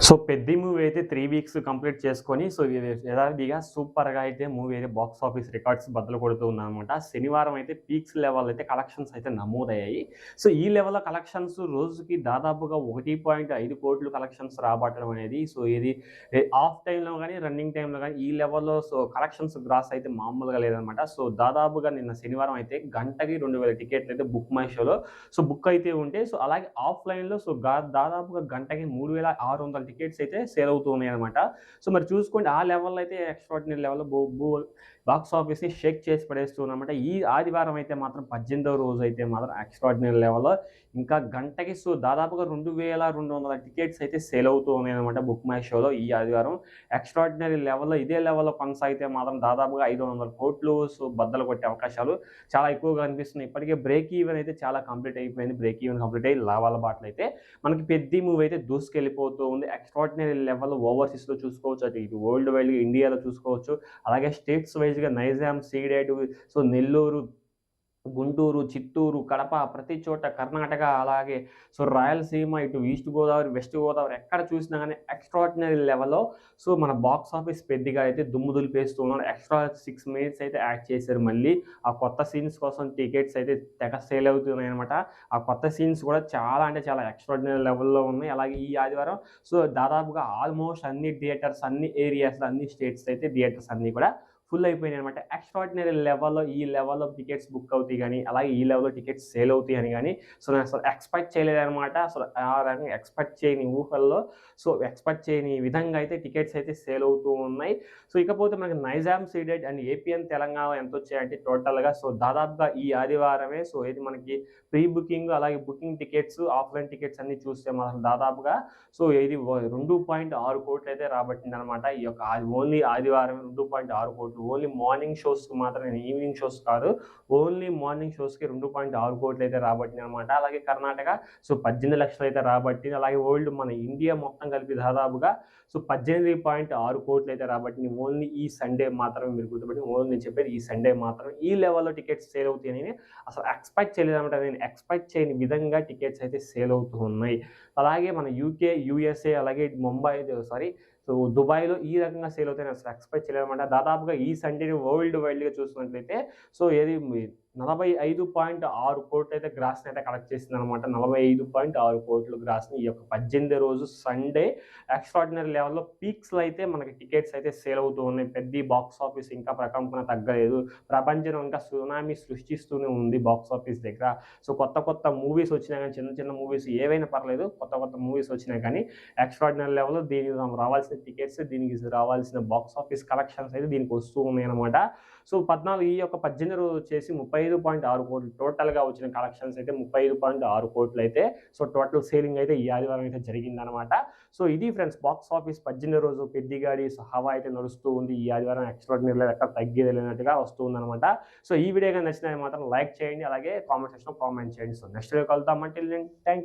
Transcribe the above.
So 'Peddi' movie అయితే 3 weeks complete చేసుకొని యథావిధిగా సూపర్‌గా అయితే మూవీ అయితే బాక్స్ ఆఫీస్ రికార్డ్స్ బద్దలు కొడుతూ ఉందనమాట. శనివారం అయితే పీక్స్ లెవెల్ అయితే కలెక్షన్స్ అయితే నమోదయ్యాయి. సో ఈ లెవెల్‌లో కలెక్షన్స్ రోజుకి దాదాపుగా 1.5 కోట్లు కలెక్షన్స్ రాబట్టడం అనేది ఆఫ్ టైమ్‌లో గాని, రన్నింగ్ టైమ్‌లో గాని ఈ లెవెల్‌లో కలెక్షన్స్ గ్రాస్ అయితే మామూలుగా లేదనమాట. సో దాదాపుగా నిన్న శనివారం అయితే గంటకి 2000 టికెట్లు అయితే బుక్ మై షోలో బుక్ అయితే ఉంటే అలాగే ఆఫ్‌లైన్‌లో దాదాపుగా గంటకి 3600 టికెట్స్ అయితే సేల్ అవుతూ ఉన్నాయన్నమాట. మరి చూసుకోండి ఆ లెవెల్‌లో అయితే ఎక్స్‌ట్రార్డినరీ లెవెల్‌లో బో బో బాక్స్ ఆఫీస్‌ని షేక్ చేసి పడేస్తుందన్నమాట. ఈ ఆదివారం అయితే మాత్రం 18వ రోజు అయితే మాత్రం ఎక్స్‌ట్రార్డినరీ లెవెల్‌లో ఇంకా గంటకి దాదాపుగా 2200 టికెట్స్ అయితే సేల్ అవుతూ ఉన్నాయన్నమాట బుక్ మై షోలో ఈ ఆదివారం. ఎక్స్‌ట్రార్డినరీ లెవెల్‌లో ఇదే లెవెల్‌లో కొనసాగితే మాత్రం దాదాపుగా 500 కోట్లు బద్దలు కొట్టే అవకాశాలు చాలా ఎక్కువగా కనిపిస్తున్నాయి. ఇప్పటికే బ్రేక్ ఈవెన్ అయితే చాలా కంప్లీట్ అయిపోయింది. బ్రేక్ ఈవెన్ కంప్లీట్ అయ్యి లాభాల బాటలైతే మనకి 'పెద్ది' మూవీ అయితే దూసుకెళ్ళిపోతూ ఉంది. ఎక్స్‌ట్రార్డినరీ లెవెల్ ఓవర్‌సీస్‌లో చూసుకోవచ్చు. ఇటు వరల్డ్ వైడ్‌గా ఇండియాలో చూసుకోవచ్చు. అలాగే స్టేట్స్ వైస్‌గా నైజాం, సీడెడ్, నెల్లూరు, గుంటూరు, చిత్తూరు, కడప ప్రతి చోట కర్ణాటక అలాగే రాయలసీమ ఇటు ఈస్ట్ గోదావరి, వెస్ట్ గోదావరి ఎక్కడ చూసినా గానీ ఎక్స్‌ట్రార్డినరీ లెవెల్‌లో మన బాక్స్ ఆఫీస్ పెద్దిగా అయితే దుమ్ము దులిపేస్తూ ఉన్నారు. ఎక్స్‌ట్రా 6 మినిట్స్ అయితే యాడ్ చేశారు మళ్ళీ. ఆ కొత్త సీన్స్ కోసం టికెట్స్ అయితే తెగ సేల్ అవుతున్నాయన్నమాట. ఆ కొత్త సీన్స్ కూడా చాలా అంటే చాలా ఎక్స్‌ట్రార్డినరీ లెవెల్‌లో ఉన్నాయి. అలాగే ఈ ఆదివారం దాదాపుగా ఆల్మోస్ట్ అన్ని థియేటర్స్, అన్ని ఏరియాస్‌లో, అన్ని స్టేట్స్ అయితే థియేటర్స్ అన్నీ కూడా ఫుల్ అయిపోయినాయనమాట. ఎక్స్‌ట్రార్డినరీ లెవెల్‌లో ఈ లెవెల్‌లో టికెట్స్ బుక్ అవుతాయి గానీ, అలాగే ఈ లెవెల్‌లో టికెట్స్ సేల్ అవుతాయని గానీ, నేనసలు ఎక్స్‌పెక్ట్ చేయలేదనమాట. ఆ రకంగా ఎక్స్‌పెక్ట్ చేయని ఊహల్లో ఎక్స్‌పెక్ట్ చేయని విధంగా అయితే టికెట్స్ అయితే సేల్ అవుతూ ఉన్నాయి. ఇకపోతే మనకి నైజాం సీడెడ్ అండ్ ఏపీఎన్ తెలంగాణ ఎంతొచ్చాయంటే టోటల్‌గా దాదాపుగా ఈ ఆదివారమే ఏది మనకి ప్రీ బుకింగ్ అలాగే బుకింగ్ టికెట్స్, ఆఫ్‌లైన్ టికెట్స్ అన్నీ చూస్తే మాత్రం దాదాపుగా ఇది 2.6 కోట్లయితే రాబట్టిందనమాట. ఈ యొక్క ఓన్లీ ఆదివారమే 2.6 కోట్లు. ఓన్లీ మార్నింగ్ షోస్‌కి మాత్రమే, ఈవినింగ్ షోస్ కాదు. ఓన్లీ మార్నింగ్ షోస్‌కి 2.6 కోట్లయితే రాబట్టిందనమాట. అలాగే కర్ణాటక 18 లక్షలయితే రాబట్టింది. అలాగే మన ఇండియా మొత్తం కలిపి దాదాపుగా 18.6 కోట్లయితే రాబట్టింది. ఓన్లీ ఈ సండే మాత్రమే మీరు గుర్తుపెట్టుకోండి. ఓన్లీ నేను చెప్పేది ఈ సండే మాత్రమే. ఈ లెవెల్‌లో టికెట్స్ సేల్ అవుతాయని అసలు ఎక్స్‌పెక్ట్ చేయలేదనమాట. నేను ఎక్స్‌పెక్ట్ చేయని విధంగా టికెట్స్ అయితే సేల్ అవుతూ ఉన్నాయి. అలాగే మన యూకే, యూఎస్ఏ అలాగే దుబాయ్‌లో ఈ రకంగా సేల్ అవుతాయని అసలు ఎక్స్‌పెక్ట్ చేయలేదనమాట. దాదాపుగా ఈ సండేని వరల్డ్ వైడ్‌గా చూస్తున్నట్లయితే సో ఏది 45.6 కోట్లయితే గ్రాస్‌ని అయితే కలెక్ట్ చేసిందనమాట. 45.6 కోట్లు గ్రాస్‌ని ఈ యొక్క 18 రోజు సండే ఎక్స్‌ట్రార్డినరీ లెవెల్‌లో పీక్స్‌లో అయితే మనకి టికెట్స్ అయితే సేల్ అవుతూ ఉన్నాయి. పెద్ది బాక్స్ ఆఫీస్ ఇంకా ప్రకంపన తగ్గలేదు. ప్రపంచం ఇంకా సునామీ సృష్టిస్తూనే ఉంది బాక్స్ ఆఫీస్ దగ్గర. కొత్త కొత్త మూవీస్ వచ్చినా గానీ, చిన్న చిన్న మూవీస్ ఏవైనా పర్లేదు. కొత్త కొత్త మూవీస్ వచ్చినా కానీ ఎక్స్‌ట్రార్డినరీ లెవెల్‌లో దీనికి రావాల్సిన టికెట్స్, దీనికి రావాల్సిన బాక్స్ ఆఫీస్ కలెక్షన్స్ అయితే దీనికి వస్తూ ఉన్నాయన్నమాట. 14 ఈ యొక్క 18 రోజు వచ్చేసి 35.6 కోట్లు టోటల్‌గా వచ్చిన కలెక్షన్స్ అయితే 35.6 కోట్లయితే టోటల్ సేలింగ్ అయితే ఈ ఆదివారం అయితే జరిగిందనమాట. ఇది ఫ్రెండ్స్ బాక్స్ ఆఫీస్ 18 రోజు పెద్దిగాడి హవా అయితే నడుస్తూ ఉంది. ఈ ఆదివారం ఎక్స్‌ట్రార్డినరీలో ఎక్కడ తగ్గేది లేనట్టుగా వస్తుందనమాట. ఈ వీడియో గాని నచ్చినవి మాత్రం లైక్ చేయండి. అలాగే కామెంట్ సెక్షన్‌లో కామెంట్ చేయండి. నెక్స్ట్ వీడియో కలుద్దాం. Until then thank you.